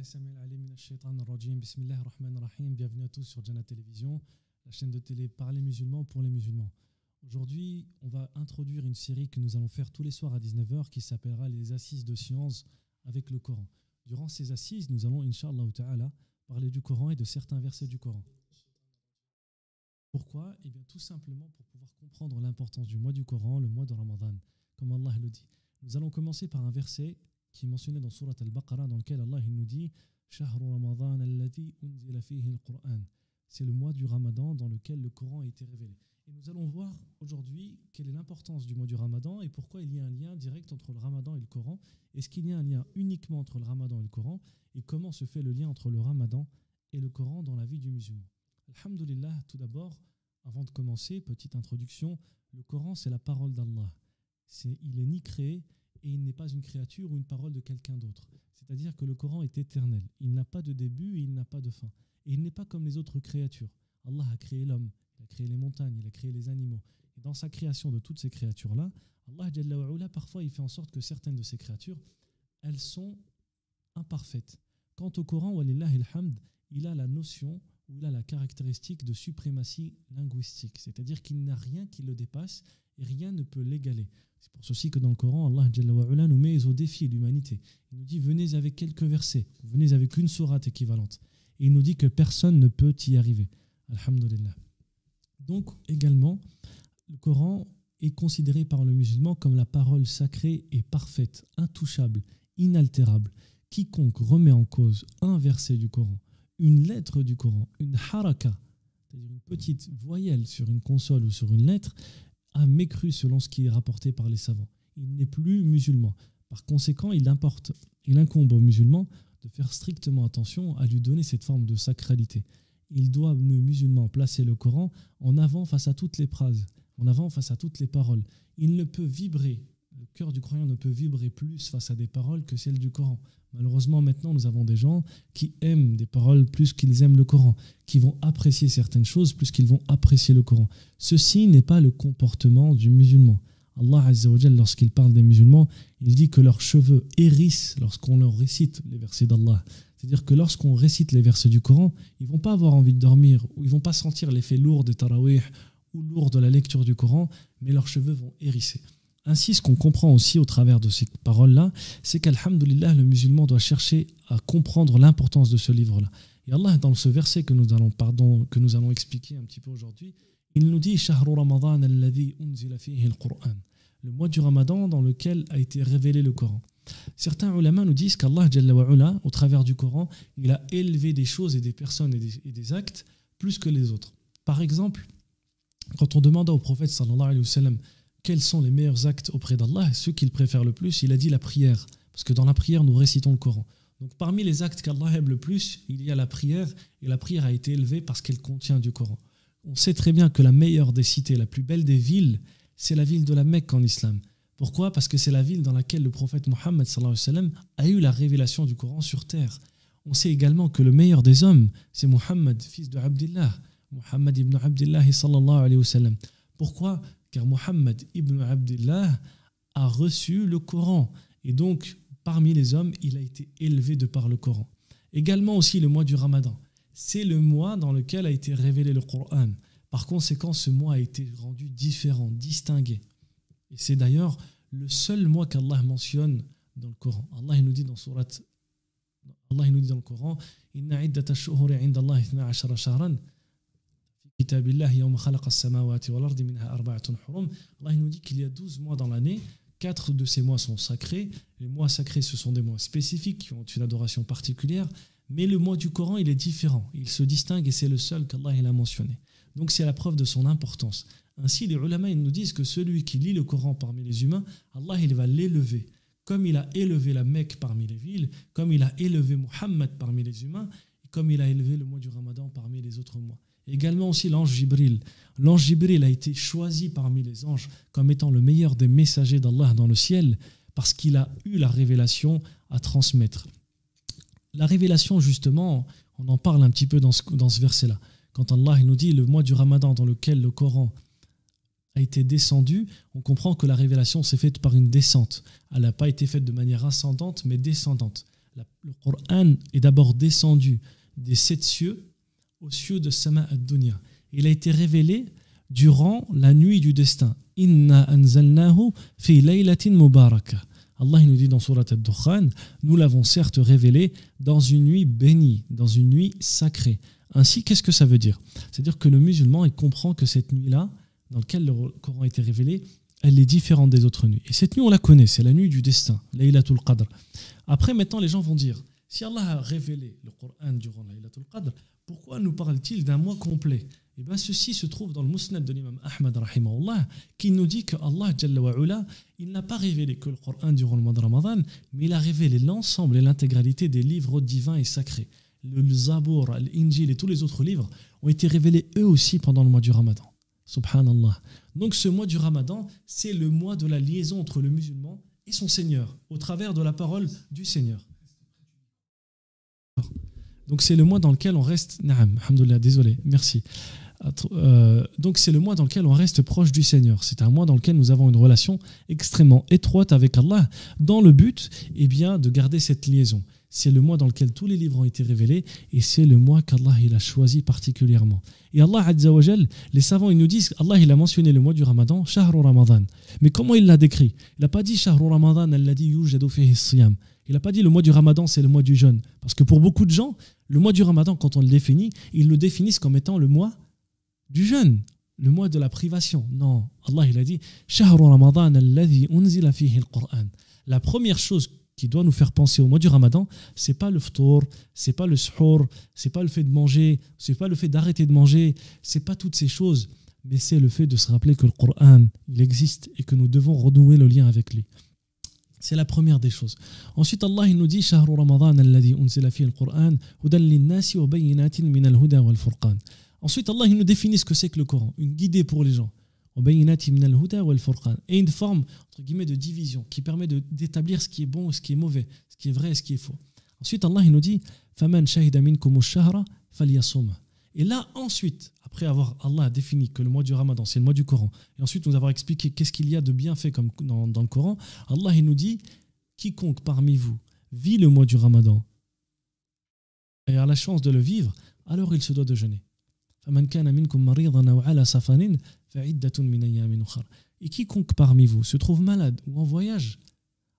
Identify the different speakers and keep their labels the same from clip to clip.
Speaker 1: Samil Ali min ash-shaytan ar-rajim. Bismillahir Rahmanir Rahim. Bienvenue à tous sur Jannah Télévision, la chaîne de télé par les musulmans pour les musulmans. Aujourd'hui, on va introduire une série que nous allons faire tous les soirs à 19h qui s'appellera les Assises de science avec le Coran. Durant ces assises, nous allons, Inch'Allah Ta'ala, parler du Coran et de certains versets du Coran. Pourquoi? Eh bien, tout simplement pour pouvoir comprendre l'importance du mois du Coran, le mois de Ramadan, comme Allah le dit. Nous allons commencer par un verset qui est mentionné dans Surat Al-Baqarah, dans lequel Allah il nous dit « Shahru Ramadan alladhi unzila fihi al-Qur'an ». C'est le mois du Ramadan dans lequel le Coran a été révélé. Et nous allons voir aujourd'hui quelle est l'importance du mois du Ramadan et pourquoi il y a un lien direct entre le Ramadan et le Coran. Est-ce qu'il y a un lien uniquement entre le Ramadan et le Coran? Et comment se fait le lien entre le Ramadan et le Coran dans la vie du musulman? Alhamdulillah, tout d'abord, avant de commencer, petite introduction, le Coran c'est la parole d'Allah. Il n'est ni créé et il n'est pas une créature ou une parole de quelqu'un d'autre. C'est-à-dire que le Coran est éternel. Il n'a pas de début et il n'a pas de fin. Et il n'est pas comme les autres créatures. Allah a créé l'homme, il a créé les montagnes, il a créé les animaux. Et dans sa création de toutes ces créatures-là, Allah Jalla wa Ala, parfois il fait en sorte que certaines de ces créatures, elles sont imparfaites. Quant au Coran, walillahi alhamd, il a la notion ou il a la caractéristique de suprématie linguistique. C'est-à-dire qu'il n'a rien qui le dépasse et rien ne peut l'égaler. C'est pour ceci que dans le Coran, Allah Jalla wa Ala nous met au défi l'humanité. Il nous dit venez avec quelques versets, venez avec une sourate équivalente. Et il nous dit que personne ne peut y arriver. Alhamdulillah. Donc également, le Coran est considéré par le musulman comme la parole sacrée et parfaite, intouchable, inaltérable. Quiconque remet en cause un verset du Coran, une lettre du Coran, une haraka, c'est-à-dire une petite voyelle sur une console ou sur une lettre, a mécru selon ce qui est rapporté par les savants. Il n'est plus musulman. Par conséquent, il incombe aux musulmans de faire strictement attention à lui donner cette forme de sacralité. Il doit, le musulman, placer le Coran en avant face à toutes les phrases, en avant face à toutes les paroles. Il ne peut vibrer, le cœur du croyant ne peut vibrer plus face à des paroles que celles du Coran. Malheureusement, maintenant, nous avons des gens qui aiment des paroles plus qu'ils aiment le Coran, qui vont apprécier certaines choses plus qu'ils vont apprécier le Coran. Ceci n'est pas le comportement du musulman. Allah Azza wa Jalla, lorsqu'il parle des musulmans, il dit que leurs cheveux hérissent lorsqu'on leur récite les versets d'Allah. C'est-à-dire que lorsqu'on récite les versets du Coran, ils ne vont pas avoir envie de dormir, ou ils ne vont pas sentir l'effet lourd des tarawih ou lourd de la lecture du Coran, mais leurs cheveux vont hérisser. Ainsi, ce qu'on comprend aussi au travers de ces paroles-là, c'est qu'alhamdulillah, le musulman doit chercher à comprendre l'importance de ce livre-là. Et Allah, dans ce verset que nous allons expliquer un petit peu aujourd'hui, il nous dit « Shahru Ramadan alladhi unzila fihi al-Qur'an » le mois du Ramadan dans lequel a été révélé le Coran. Certains ulama nous disent qu'Allah, Jalla wa Ala, au travers du Coran, il a élevé des choses et des personnes et des actes plus que les autres. Par exemple, quand on demanda au prophète sallallahu alayhi wa sallam quels sont les meilleurs actes auprès d'Allah, ceux qu'il préfère le plus, il a dit la prière. Parce que dans la prière, nous récitons le Coran. Donc parmi les actes qu'Allah aime le plus, il y a la prière, et la prière a été élevée parce qu'elle contient du Coran. On sait très bien que la meilleure des cités, la plus belle des villes, c'est la ville de la Mecque en islam. Pourquoi? Parce que c'est la ville dans laquelle le prophète Mohammed sallallahu alayhi wa sallam a eu la révélation du Coran sur terre. On sait également que le meilleur des hommes, c'est Mohammed, fils de Abdillah, Mohammed ibn Abdillah sallallahu alayhi wa sallam. Pourquoi? Car Mohammed ibn Abdillah a reçu le Coran. Et donc, parmi les hommes, il a été élevé de par le Coran. Également aussi le mois du Ramadan. C'est le mois dans lequel a été révélé le Coran. Par conséquent, ce mois a été rendu différent, distingué. Et c'est d'ailleurs le seul mois qu'Allah mentionne dans le Coran. Allah nous dit dans le Coran « Inna iddata ash-shuhuri 'inda Allah 12 shahran » Allah nous dit qu'il y a 12 mois dans l'année, 4 de ces mois sont sacrés. Les mois sacrés, ce sont des mois spécifiques qui ont une adoration particulière, mais le mois du Coran, il est différent, il se distingue et c'est le seul qu'Allah a mentionné. Donc c'est la preuve de son importance. Ainsi, les ulama ils nous disent que celui qui lit le Coran parmi les humains, Allah il va l'élever. Comme il a élevé la Mecque parmi les villes, comme il a élevé Muhammad parmi les humains, et comme il a élevé le mois du Ramadan parmi les autres mois. Également aussi l'ange Jibril. L'ange Jibril a été choisi parmi les anges comme étant le meilleur des messagers d'Allah dans le ciel parce qu'il a eu la révélation à transmettre. La révélation, justement, on en parle un petit peu dans ce verset-là. Quand Allah nous dit le mois du Ramadan dans lequel le Coran a été descendu, on comprend que la révélation s'est faite par une descente. Elle n'a pas été faite de manière ascendante, mais descendante. Le Coran est d'abord descendu des 7 cieux aux cieux de Sama ad-Dunya. Il a été révélé durant la nuit du destin. Inna anzalnahu fi laylatin mubarakah. Allah il nous dit dans Surat Ad-Dukhan, nous l'avons certes révélé dans une nuit bénie, dans une nuit sacrée. Ainsi, qu'est-ce que ça veut dire? C'est-à-dire que le musulman il comprend que cette nuit-là, dans laquelle le Coran a été révélé, elle est différente des autres nuits. Et cette nuit, on la connaît, c'est la nuit du destin, Laylatul Qadr. Après, maintenant, les gens vont dire, si Allah a révélé le Coran durant Laylatul Qadr, pourquoi nous parle-t-il d'un mois complet? Et bien, ceci se trouve dans le Musnad de l'imam Ahmad, rahimahullah, qui nous dit que Allah, Jalla wa Ula, il n'a pas révélé que le Coran durant le mois de Ramadan, mais il a révélé l'ensemble et l'intégralité des livres divins et sacrés. Le Zabour, l'Injil et tous les autres livres ont été révélés eux aussi pendant le mois du Ramadan. Subhanallah. Donc ce mois du Ramadan, c'est le mois de la liaison entre le musulman et son Seigneur, au travers de la parole du Seigneur. Donc c'est le mois dans lequel on reste... Naam, alhamdoulilah, désolé, merci. Donc c'est le mois dans lequel on reste proche du Seigneur. C'est un mois dans lequel nous avons une relation extrêmement étroite avec Allah, dans le but de garder cette liaison. C'est le mois dans lequel tous les livres ont été révélés et c'est le mois qu'Allah il a choisi particulièrement. Et Allah Azza wa Jal, les savants ils nous disent, Allah il a mentionné le mois du Ramadan, Shahru Ramadan. Mais comment il l'a décrit? Il n'a pas dit Shahru Ramadan, il a dit Yujadu fihi siyam. Il n'a pas dit le mois du Ramadan c'est le mois du jeûne. Parce que pour beaucoup de gens, le mois du Ramadan quand on le définit, ils le définissent comme étant le mois du jeûne, le mois de la privation. Non, Allah il a dit Shahru Ramadan alladhi unzila fihi al-Qur'an. La première chose qui doit nous faire penser au mois du Ramadan, c'est pas le ftour, c'est pas le suhour, c'est pas le fait de manger, c'est pas le fait d'arrêter de manger, c'est pas toutes ces choses, mais c'est le fait de se rappeler que le Coran, il existe et que nous devons renouer le lien avec lui. C'est la première des choses. Ensuite, Allah il nous dit Shahru Ramadan alladhi unzila fihi al-Qur'an hudan lin-nasi wa bayyinatin min al-huda wal-furqan. Ensuite, Allah il nous définit ce que c'est que le Coran, une guidée pour les gens. Et une forme entre guillemets de division qui permet d'établir ce qui est bon et ce qui est mauvais, ce qui est vrai et ce qui est faux. Ensuite Allah il nous dit فَمَنْ شَهِدَ مِنْكُمُ الشَّهْرَ فَلْيَصُمْهُ. Et là ensuite, après avoir Allah défini que le mois du Ramadan c'est le mois du Coran, et ensuite nous avoir expliqué qu'est-ce qu'il y a de bien fait comme dans le Coran, Allah il nous dit quiconque parmi vous vit le mois du Ramadan et a la chance de le vivre, alors il se doit de jeûner. Et quiconque parmi vous se trouve malade ou en voyage,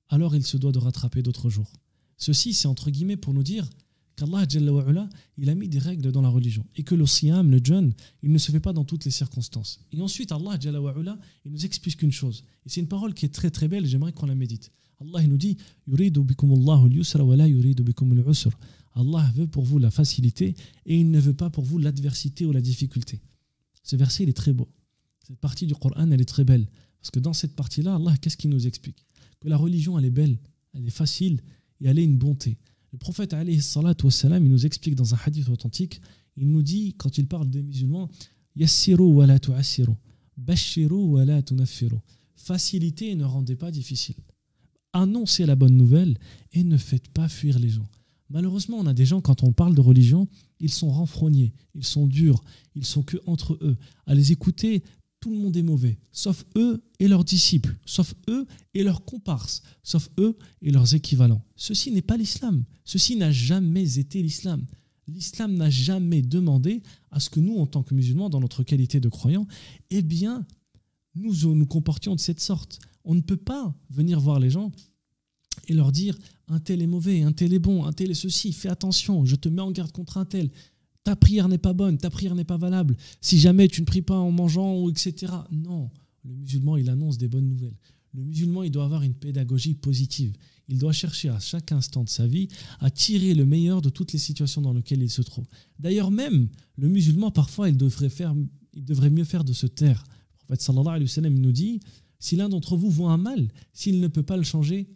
Speaker 1: alors il se doit de rattraper d'autres jours. Ceci, c'est entre guillemets pour nous dire qu'Allah Jalla wa Ala, il a mis des règles dans la religion et que le siyam, le jeûne, il ne se fait pas dans toutes les circonstances. Et ensuite, Allah Jalla wa Ala, il nous explique une chose. Et c'est une parole qui est très très belle, j'aimerais qu'on la médite. Allah il nous dit Yuridu bikumullahu al-yusra wa la yuridu bikum al-usra. Allah veut pour vous la facilité et il ne veut pas pour vous l'adversité ou la difficulté. Ce verset, il est très beau. Cette partie du Coran, elle est très belle. Parce que dans cette partie-là, Allah, qu'est-ce qu'il nous explique? Que la religion, elle est belle, elle est facile et elle est une bonté. Le prophète, alayhi salatu wassalam, il nous explique dans un hadith authentique, il nous dit, quand il parle des musulmans, Yassiru wa la tu'assiru, bashiru wa la tunaffiru. Facilité et ne rendez pas difficile. Annoncez la bonne nouvelle et ne faites pas fuir les gens. Malheureusement, on a des gens, quand on parle de religion, ils sont renfrognés, ils sont durs, ils sont que entre eux. À les écouter, tout le monde est mauvais, sauf eux et leurs disciples, sauf eux et leurs comparses, sauf eux et leurs équivalents. Ceci n'est pas l'islam, ceci n'a jamais été l'islam. L'islam n'a jamais demandé à ce que nous, en tant que musulmans, dans notre qualité de croyants, eh bien, nous comportions de cette sorte. On ne peut pas venir voir les gens et leur dire un tel est mauvais, un tel est bon, un tel est ceci, fais attention, je te mets en garde contre un tel, ta prière n'est pas bonne, ta prière n'est pas valable, si jamais tu ne pries pas en mangeant, ou etc. Non, le musulman il annonce des bonnes nouvelles. Le musulman il doit avoir une pédagogie positive, il doit chercher à chaque instant de sa vie à tirer le meilleur de toutes les situations dans lesquelles il se trouve. D'ailleurs même, le musulman parfois il devrait mieux faire de se taire. Le prophète sallallahu alayhi wa sallam nous dit, si l'un d'entre vous voit un mal, s'il ne peut pas le changer,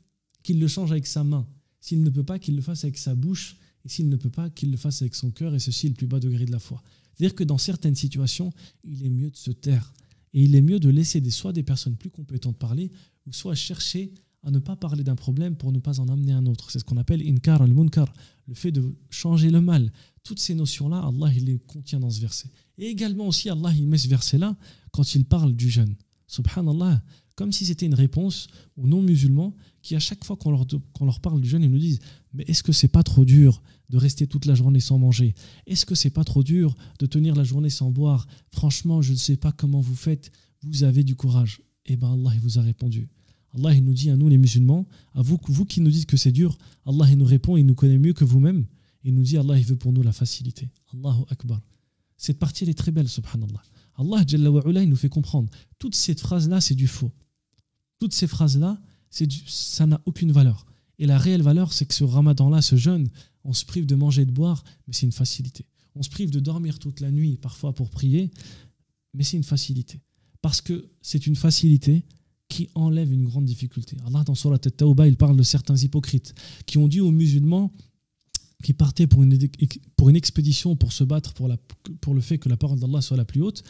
Speaker 1: qu'il le change avec sa main. S'il ne peut pas, qu'il le fasse avec sa bouche. Et s'il ne peut pas, qu'il le fasse avec son cœur. Et ceci est le plus bas degré de la foi. C'est-à-dire que dans certaines situations, il est mieux de se taire. Et il est mieux de laisser soit des personnes plus compétentes parler, ou soit chercher à ne pas parler d'un problème pour ne pas en amener un autre. C'est ce qu'on appelle inkar al-munkar, le fait de changer le mal. Toutes ces notions-là, Allah il les contient dans ce verset. Et également aussi, Allah il met ce verset-là quand il parle du jeûne. Subhanallah, Comme si c'était une réponse aux non-musulmans qui, à chaque fois qu'on leur parle du jeûne, ils nous disent « Mais est-ce que c'est pas trop dur de rester toute la journée sans manger? Est-ce que c'est pas trop dur de tenir la journée sans boire? Franchement, je ne sais pas comment vous faites, vous avez du courage. » Eh bien, Allah il vous a répondu. Allah il nous dit à nous les musulmans, à vous qui nous dites que c'est dur, Allah il nous répond, il nous connaît mieux que vous-même. Il nous dit, Allah il veut pour nous la facilité. Allahu Akbar. Cette partie elle est très belle, subhanallah. Allah Jalla wa Ala, il nous fait comprendre. Toutes ces phrases-là, c'est du faux. Toutes ces phrases-là, ça n'a aucune valeur. Et la réelle valeur, c'est que ce ramadan-là, ce jeûne, on se prive de manger et de boire, mais c'est une facilité. On se prive de dormir toute la nuit, parfois pour prier, mais c'est une facilité. Parce que c'est une facilité qui enlève une grande difficulté. Allah, dans Surat At-Tawbah, il parle de certains hypocrites qui ont dit aux musulmans qui partaient pour une expédition pour se battre pour le fait que la parole d'Allah soit la plus haute.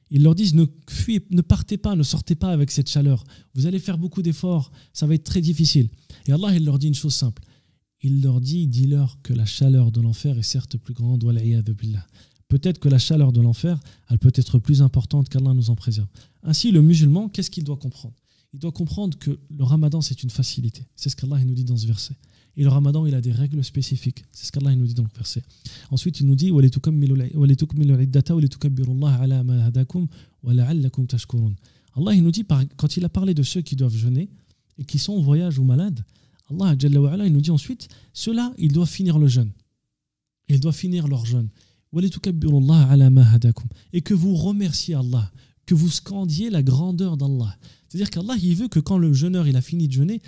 Speaker 1: Ils leur disent ne partez pas, ne sortez pas avec cette chaleur. Vous allez faire beaucoup d'efforts, ça va être très difficile. Et Allah, il leur dit une chose simple. Il leur dit, dis-leur que la chaleur de l'enfer est certes plus grande. Wal'iyadhu billah. Peut-être que la chaleur de l'enfer, elle peut être plus importante qu'Allah nous en préserve. Ainsi, le musulman, qu'est-ce qu'il doit comprendre? Il doit comprendre que le ramadan, c'est une facilité. C'est ce qu'Allah nous dit dans ce verset. Et le ramadan, il a des règles spécifiques. C'est ce qu'Allah nous dit dans le verset. Ensuite, il nous dit Allah, il nous dit, quand il a parlé de ceux qui doivent jeûner et qui sont en voyage ou malades, Allah, Jalla wa Ala, il nous dit ensuite, ceux-là, ils doivent finir le jeûne. Ils doivent finir leur jeûne. Et que vous remerciez Allah, que vous scandiez la grandeur d'Allah. C'est-à-dire qu'Allah, il veut que quand le jeûneur il a fini de jeûner,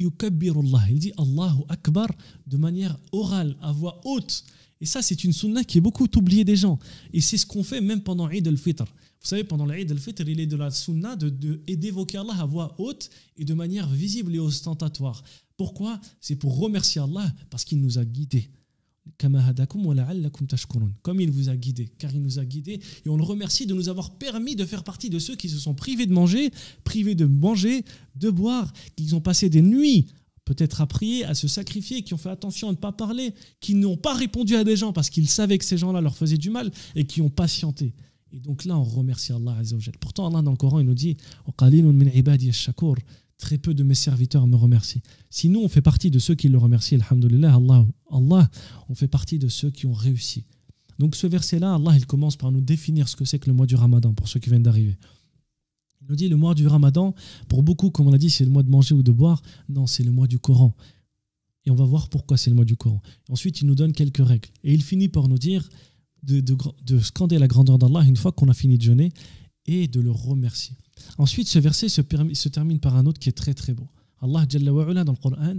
Speaker 1: il dit Allahu Akbar de manière orale, à voix haute. Et ça, c'est une sunna qui est beaucoup oubliée des gens. Et c'est ce qu'on fait même pendant Eid al-Fitr. Vous savez, pendant l'Eid al-Fitr, il est de la sunna d'évoquer Allah à voix haute et de manière visible et ostentatoire. Pourquoi? C'est pour remercier Allah parce qu'il nous a guidés. Comme il vous a guidés, car il nous a guidés et on le remercie de nous avoir permis de faire partie de ceux qui se sont privés de manger, de boire, qui ont passé des nuits peut-être à prier, à se sacrifier, qui ont fait attention à ne pas parler, qui n'ont pas répondu à des gens parce qu'ils savaient que ces gens-là leur faisaient du mal et qui ont patienté. Et donc là on remercie Allah Azza wa Jal. Pourtant Allah dans le Coran il nous dit très peu de mes serviteurs me remercient. Si nous, on fait partie de ceux qui le remercient, alhamdoulilah, Allah, on fait partie de ceux qui ont réussi. Donc ce verset-là, Allah, il commence par nous définir ce que c'est que le mois du Ramadan, pour ceux qui viennent d'arriver. Il nous dit, le mois du Ramadan, pour beaucoup, comme on a dit, c'est le mois de manger ou de boire. Non, c'est le mois du Coran. Et on va voir pourquoi c'est le mois du Coran. Ensuite, il nous donne quelques règles. Et il finit par nous dire de scander la grandeur d'Allah une fois qu'on a fini de jeûner et de le remercier. Ensuite, ce verset se termine par un autre qui est très très beau. Allah Jalla wa Ala dans le Coran,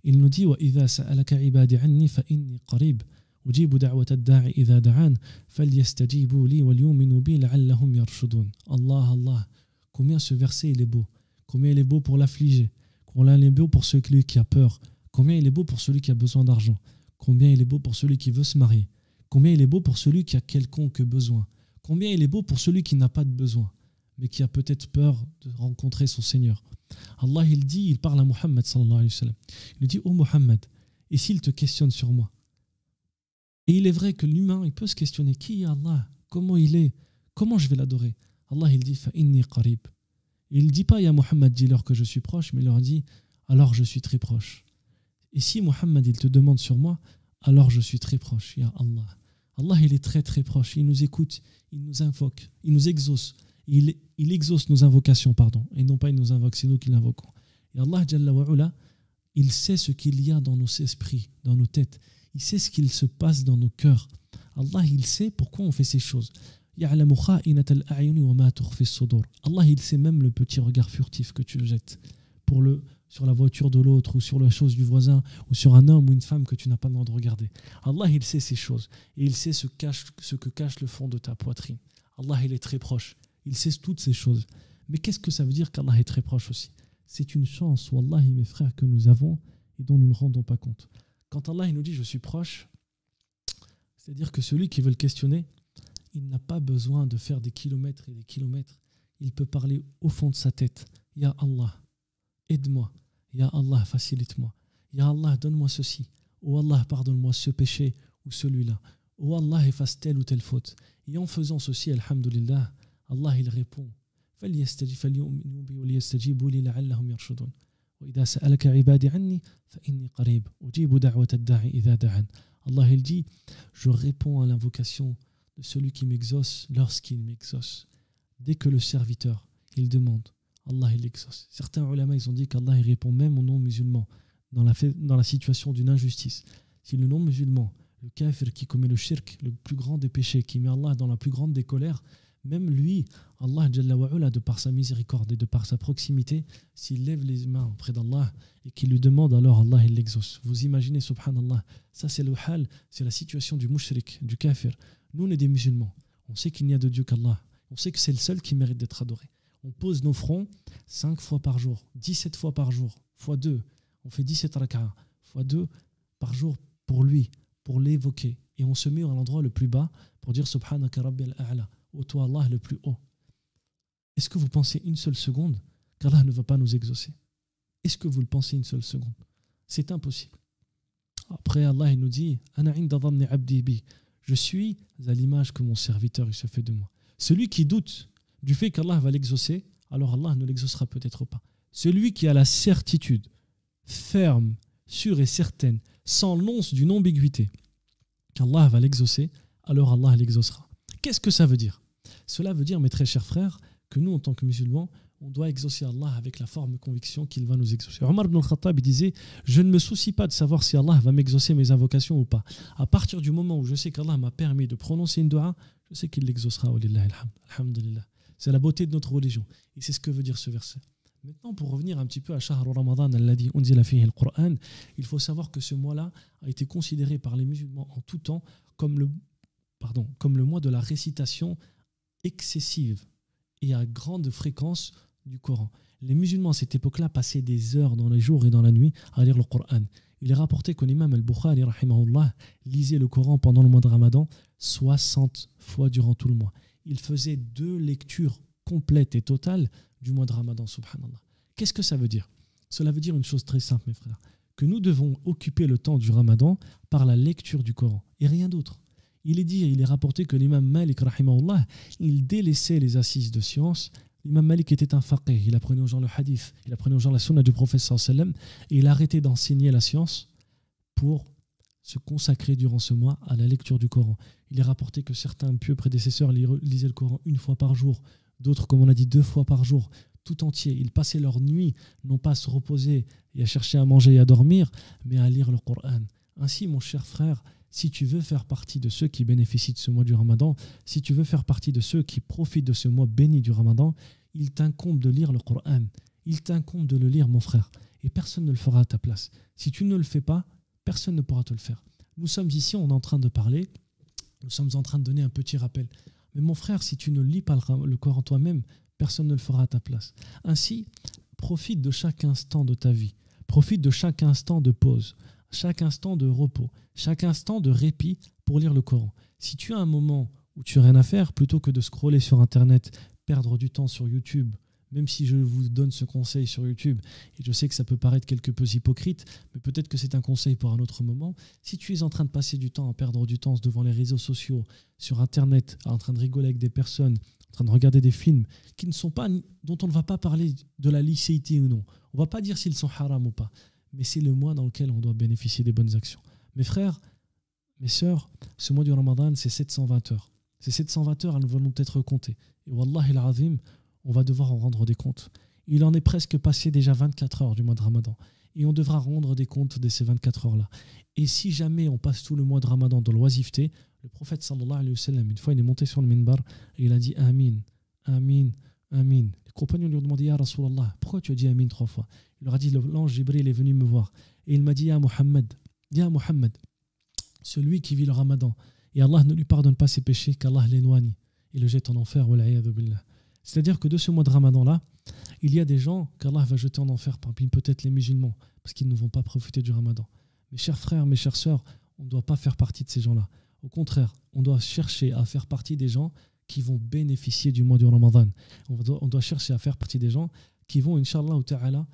Speaker 1: il nous dit وَإِذَا سَأَلَكَ عِبَادِ عَنِّي فَإِنِّي قَرِيبٌ أُجِيبُ دَعْوَةَ الدَّاعِ إِذَا دَعَانِ فَلْيَسْتَجِيبُوا لِي وَلْيُؤْمِنُوا بِي لَعَلَّهُمْ يَرْشُدُونَ. Allah, combien ce verset il est beau. Combien il est beau pour l'affligé. Combien il est beau pour celui qui a peur. Combien il est beau pour celui qui a besoin d'argent. Combien il est beau pour celui qui veut se marier. Combien il est beau pour celui qui a quelconque besoin. Combien il est beau pour celui qui n'a pas de besoin, mais qui a peut-être peur de rencontrer son Seigneur. Allah, il parle à Muhammad sallallahu alayhi wa sallam. Il dit, ô Muhammad, et s'il te questionne sur moi? Et il est vrai que l'humain, il peut se questionner, qui est Allah? Comment il est? Comment je vais l'adorer? Allah, il dit, fa inni qarib. Il ne dit pas, ya Muhammad, dis-leur que je suis proche, mais il leur dit, alors je suis très proche. Et si Muhammad, il te demande sur moi, alors je suis très proche, ya Allah. Allah, il est très très proche, il nous écoute, il nous invoque, il nous exauce. Il exauce nos invocations, et non pas il nous invoque, c'est nous qui l'invoquons. Et Allah, Jalla wa Ala, il sait ce qu'il y a dans nos esprits, dans nos têtes. Il sait ce qu'il se passe dans nos cœurs. Allah, il sait pourquoi on fait ces choses. Allah, il sait même le petit regard furtif que tu jettes sur la voiture de l'autre ou sur la chose du voisin ou sur un homme ou une femme que tu n'as pas le droit de regarder. Allah, il sait ces choses et il sait ce que cache le fond de ta poitrine. Allah, il est très proche. Il sait toutes ces choses. Mais qu'est-ce que ça veut dire qu'Allah est très proche aussi? C'est une chance, wallahi mes frères, que nous avons et dont nous ne rendons pas compte. Quand Allah il nous dit je suis proche, c'est-à-dire que celui qui veut le questionner, il n'a pas besoin de faire des kilomètres et des kilomètres. Il peut parler au fond de sa tête. Ya Allah, aide-moi. Ya Allah, facilite-moi. Ya Allah, donne-moi ceci. Oh Allah, pardonne-moi ce péché ou celui-là. Oh Allah, efface telle ou telle faute. Et en faisant ceci, alhamdulillah, Allah il répond فليؤمنوا بي وليستجيبوا لي لعلهم يرشدون وإذا سألك عبادي عني فإني قريب أجيب دعوة الداعي إذا دعان. Allah il dit, je réponds à l'invocation de celui qui m'exauce lorsqu'il m'exauce. Dès que le serviteur il demande, Allah il exauce. Certains ulama ils ont dit qu'Allah il répond même aux non-musulmans dans la situation d'une injustice. Si le non-musulman, le kafir qui commet le shirk, le plus grand des péchés, qui met Allah dans la plus grande des colères, même lui, Allah Jalla wa Ala, de par sa miséricorde et de par sa proximité, s'il lève les mains auprès d'Allah et qu'il lui demande, alors Allah il l'exauce. Vous imaginez, subhanallah, ça c'est le hal, c'est la situation du mushrik, du kafir. Nous on est des musulmans, on sait qu'il n'y a de Dieu qu'Allah, on sait que c'est le seul qui mérite d'être adoré. On pose nos fronts 5 fois par jour, 17 fois par jour, fois 2, on fait 17 rak'a, fois 2 par jour pour lui, pour l'évoquer. Et on se met à l'endroit le plus bas pour dire Subhanaka Rabbil A'la, ô toi Allah le plus haut. Est-ce que vous pensez une seule seconde qu'Allah ne va pas nous exaucer? Est-ce que vous le pensez une seule seconde? C'est impossible. Après Allah il nous dit Ana inda dhanni abdi bi. Je suis à l'image que mon serviteur il se fait de moi. Celui qui doute du fait qu'Allah va l'exaucer, alors Allah ne l'exaucera peut-être pas. Celui qui a la certitude ferme, sûre et certaine, sans l'once d'une ambiguïté, qu'Allah va l'exaucer, alors Allah l'exaucera. Qu'est-ce que ça veut dire? Cela veut dire, mes très chers frères, que nous, en tant que musulmans, on doit exaucer Allah avec la ferme conviction qu'il va nous exaucer. Omar ibn al-Khattab disait, je ne me soucie pas de savoir si Allah va m'exaucer mes invocations ou pas. À partir du moment où je sais qu'Allah m'a permis de prononcer une dua, je sais qu'il l'exaucera. Alhamdulillah. C'est la beauté de notre religion. Et c'est ce que veut dire ce verset. Maintenant, pour revenir un petit peu à Shahr Ramadan, alladhi unzila fihi al-Qur'an, il faut savoir que ce mois-là a été considéré par les musulmans en tout temps comme le mois de la récitation excessive et à grande fréquence du Coran. Les musulmans à cette époque-là passaient des heures dans les jours et dans la nuit à lire le Coran. Il est rapporté que l'imam al-Bukhari rahimahullah lisait le Coran pendant le mois de Ramadan 60 fois durant tout le mois. Il faisait 2 lectures complètes et totales du mois de Ramadan, subhanallah. Qu'est-ce que ça veut dire? Cela veut dire une chose très simple, mes frères, que nous devons occuper le temps du Ramadan par la lecture du Coran et rien d'autre. Il est rapporté que l'imam Malik, rahimahullah, il délaissait les assises de science. L'imam Malik était un faqih, il apprenait aux gens le hadith, il apprenait aux gens la sunna du prophète sallallahu alayhi wa sallam, et il arrêtait d'enseigner la science pour se consacrer durant ce mois à la lecture du Coran. Il est rapporté que certains pieux prédécesseurs lisaient le Coran 1 fois par jour, d'autres, comme on l'a dit, 2 fois par jour, tout entier. Ils passaient leur nuit, non pas à se reposer et à chercher à manger et à dormir, mais à lire le Coran. Ainsi, mon cher frère, si tu veux faire partie de ceux qui bénéficient de ce mois du Ramadan, si tu veux faire partie de ceux qui profitent de ce mois béni du Ramadan, il t'incombe de lire le Coran. Il t'incombe de le lire, mon frère. Et personne ne le fera à ta place. Si tu ne le fais pas, personne ne pourra te le faire. Nous sommes ici, on est en train de parler, nous sommes en train de donner un petit rappel. Mais mon frère, si tu ne lis pas le Coran toi-même, personne ne le fera à ta place. Ainsi, profite de chaque instant de ta vie. Profite de chaque instant de pause, chaque instant de repos, chaque instant de répit pour lire le Coran. Si tu as un moment où tu n'as rien à faire, plutôt que de scroller sur Internet, perdre du temps sur YouTube, même si je vous donne ce conseil sur YouTube, et je sais que ça peut paraître quelque peu hypocrite, mais peut-être que c'est un conseil pour un autre moment. Si tu es en train de passer du temps à perdre du temps devant les réseaux sociaux, sur Internet, en train de rigoler avec des personnes, en train de regarder des films qui ne sont pas, dont on ne va pas parler de la licéité ou non, on ne va pas dire s'ils sont haram ou pas, mais c'est le mois dans lequel on doit bénéficier des bonnes actions. Mes frères, mes sœurs, ce mois du Ramadan, c'est 720 heures. Ces 720 heures, elles vont être comptées. Et wallahi al-azim, on va devoir en rendre des comptes. Il en est presque passé déjà 24 heures du mois de Ramadan. Et on devra rendre des comptes de ces 24 heures-là. Et si jamais on passe tout le mois de Ramadan dans l'oisiveté, le prophète sallallahu alayhi wa sallam, une fois il est monté sur le minbar et il a dit Amin, Amin, Amin. Les compagnons lui ont demandé Ya Rasulallah, pourquoi tu as dit Amin 3 fois? Il leur a dit l'ange Jibril est venu me voir. Et il m'a dit Ya Muhammad, celui qui vit le Ramadan et Allah ne lui pardonne pas ses péchés, qu'Allah l'éloigne et le jette en enfer. C'est-à-dire que de ce mois de Ramadan-là, il y a des gens qu'Allah va jeter en enfer, parmi peut-être les musulmans, parce qu'ils ne vont pas profiter du Ramadan. Mes chers frères, mes chères sœurs, on ne doit pas faire partie de ces gens-là. Au contraire, on doit chercher à faire partie des gens qui vont bénéficier du mois du Ramadan. On doit chercher à faire partie des gens qui vont, Inch'Allah ta'ala,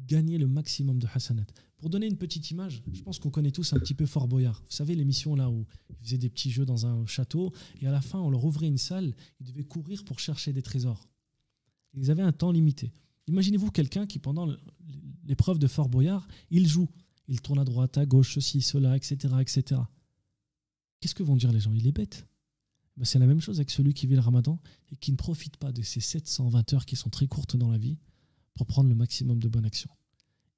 Speaker 1: gagner le maximum de hasanat. Pour donner une petite image, je pense qu'on connaît tous un petit peu Fort Boyard. Vous savez l'émission là où ils faisaient des petits jeux dans un château et à la fin on leur ouvrait une salle, ils devaient courir pour chercher des trésors. Ils avaient un temps limité. Imaginez-vous quelqu'un qui, pendant l'épreuve de Fort Boyard, il joue. Il tourne à droite, à gauche, ceci, cela, etc., etc. Qu'est-ce que vont dire les gens? Il est bête. Ben, c'est la même chose avec celui qui vit le ramadan et qui ne profite pas de ces 720 heures qui sont très courtes dans la vie pour prendre le maximum de bonnes actions.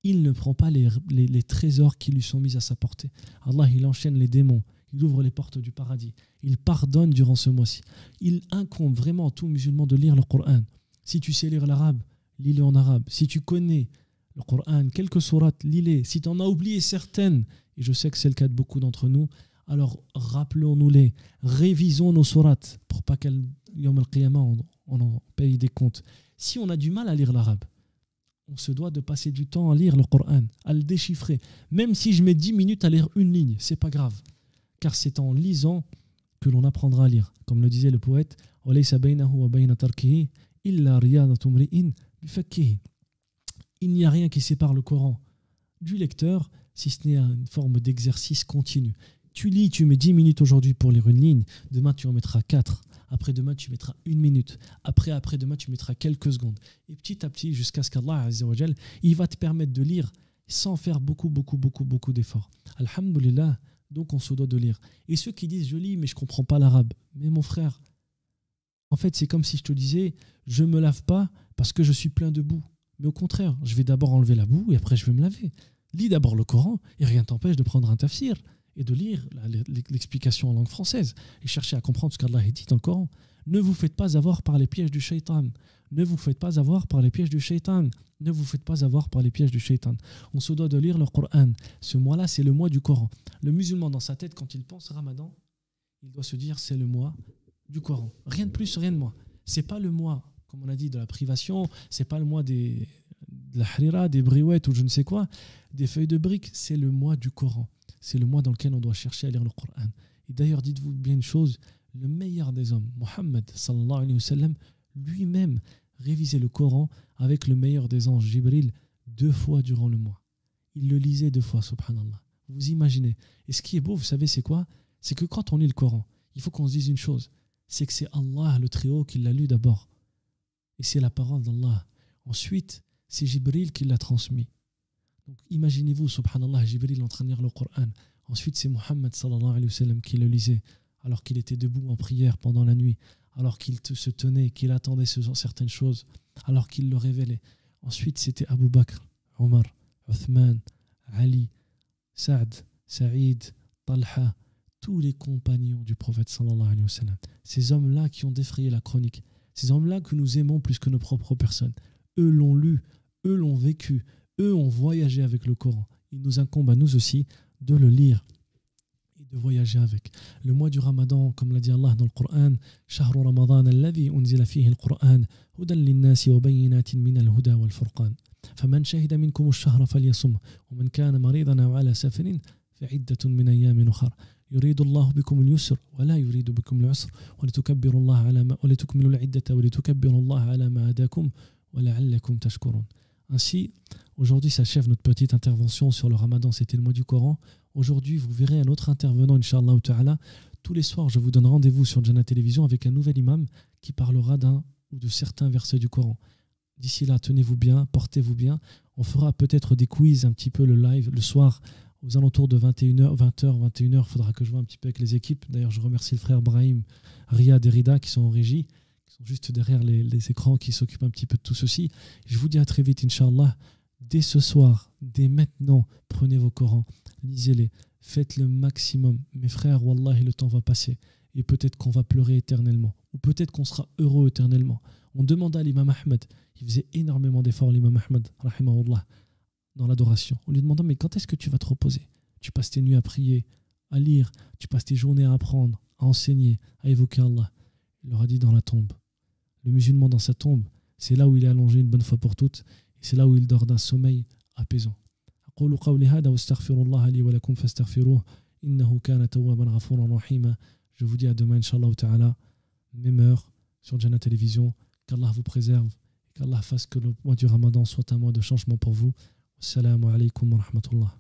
Speaker 1: Il ne prend pas les trésors qui lui sont mis à sa portée. Allah, il enchaîne les démons. Il ouvre les portes du paradis. Il pardonne durant ce mois-ci. Il incombe vraiment à tout musulman de lire le Coran. Si tu sais lire l'arabe, lis-le en arabe. Si tu connais le Coran, quelques sourates, lis-les. Si tu en as oublié certaines, et je sais que c'est le cas de beaucoup d'entre nous, alors rappelons-nous-les, révisons nos sourates pour pas qu'à Yom al-Qiyamah on en paye des comptes. Si on a du mal à lire l'arabe, on se doit de passer du temps à lire le Coran, à le déchiffrer. Même si je mets 10 minutes à lire une ligne, c'est pas grave. Car c'est en lisant que l'on apprendra à lire. Comme le disait le poète, il n'y a rien qui sépare le Coran du lecteur, si ce n'est une forme d'exercice continu. Tu lis, tu mets 10 minutes aujourd'hui pour lire une ligne, demain tu en mettras 4, après-demain tu mettras 1 minute, après-demain tu mettras quelques secondes. Et petit à petit, jusqu'à ce qu'Allah Azza wa Jal, il va te permettre de lire sans faire beaucoup d'efforts. Alhamdulillah, donc on se doit de lire. Et ceux qui disent je lis mais je ne comprends pas l'arabe, mais mon frère, en fait c'est comme si je te disais je ne me lave pas parce que je suis plein de boue. Mais au contraire, je vais d'abord enlever la boue et après je vais me laver. Lis d'abord le Coran et rien ne t'empêche de prendre un tafsir et de lire l'explication en langue française et chercher à comprendre ce qu'Allah dit dans le Coran. Ne vous faites pas avoir par les pièges du shaitan. Ne vous faites pas avoir par les pièges du shaitan. Ne vous faites pas avoir par les pièges du shaitan. On se doit de lire le Coran. Ce mois-là, c'est le mois du Coran. Le musulman, dans sa tête, quand il pense Ramadan, il doit se dire c'est le mois du Coran. Rien de plus, rien de moins. C'est pas le mois, comme on a dit, de la privation. C'est pas le mois de la harira, des briouettes ou je ne sais quoi, des feuilles de briques. C'est le mois du Coran. C'est le mois dans lequel on doit chercher à lire le Coran. Et d'ailleurs, dites-vous bien une chose, le meilleur des hommes, Mohammed sallallahu alayhi wa sallam, lui-même révisait le Coran avec le meilleur des anges, Jibril, 2 fois durant le mois. Il le lisait 2 fois, subhanallah. Vous imaginez. Et ce qui est beau, vous savez, c'est quoi? C'est que quand on lit le Coran, il faut qu'on se dise une chose, c'est que c'est Allah, le Très-Haut, qui l'a lu d'abord. Et c'est la parole d'Allah. Ensuite, c'est Jibril qui l'a transmis. Donc imaginez-vous, subhanallah, Jibril en train de lire le Coran. Ensuite, c'est Muhammad sallallahu alayhi wa sallam qui le lisait, alors qu'il était debout en prière pendant la nuit, alors qu'il se tenait, qu'il attendait certaines choses, alors qu'il le révélait. Ensuite, c'était Abu Bakr, Omar, Uthman, Ali, Saad, Saïd, Talha, tous les compagnons du prophète sallallahu alayhi wa sallam. Ces hommes-là qui ont défrayé la chronique, ces hommes-là que nous aimons plus que nos propres personnes. Eux l'ont lu, eux l'ont vécu, eux ont voyagé avec le Coran. Il nous incombe à nous aussi de le lire et de voyager avec. Le mois du Ramadan, comme l'a dit Allah dans le Coran, شهر رمضان الذي أنزل فيه القرآن هدى للناس وبينات من الهدى والفرقان فمن شهد منكم الشهر فليصم ومن كان مريضا أو على سفر فعدة من أيام أخر يريد الله بكم اليسر ولا يريد بكم العسر ولتكبروا الله على ما ولتكملوا العدة ولتكبروا الله على ما هداكم ولعلكم تشكرون. Ainsi, aujourd'hui s'achève notre petite intervention sur le Ramadan, c'était le mois du Coran. Aujourd'hui, vous verrez un autre intervenant, Inch'Allah ta'ala. Tous les soirs, je vous donne rendez-vous sur Jannah Télévision avec un nouvel imam qui parlera d'un ou de certains versets du Coran. D'ici là, tenez-vous bien, portez-vous bien. On fera peut-être des quiz un petit peu le live le soir aux alentours de 21h, 21h. Il faudra que je vois un petit peu avec les équipes. D'ailleurs, je remercie le frère Brahim, Riyad et Rida qui sont en régie, qui sont juste derrière les écrans, qui s'occupent un petit peu de tout ceci. Je vous dis à très vite, Inch'Allah. Dès ce soir, dès maintenant, prenez vos Corans, lisez-les, faites le maximum. Mes frères, wallahi, le temps va passer. Et peut-être qu'on va pleurer éternellement. Ou peut-être qu'on sera heureux éternellement. On demanda à l'imam Ahmed, il faisait énormément d'efforts, l'imam Ahmed, rahimahullah, dans l'adoration. On lui demanda, mais quand est-ce que tu vas te reposer? Tu passes tes nuits à prier, à lire, tu passes tes journées à apprendre, à enseigner, à évoquer Allah. Il leur a dit dans la tombe. Le musulman dans sa tombe, c'est là où il est allongé une bonne fois pour toutes. Et c'est là où il dort d'un sommeil apaisant. أقول قولي هذا واستغفر الله لي ولكم فاستغفروه إنه كان توابا غفورا رحيما. Je vous dis à demain, Inch'Allah ta'ala, même heure, sur Jannah Télévision. Qu'Allah vous préserve, qu'Allah fasse que le mois du Ramadan soit un mois de changement pour vous. Assalamu alaikum wa rahmatullah.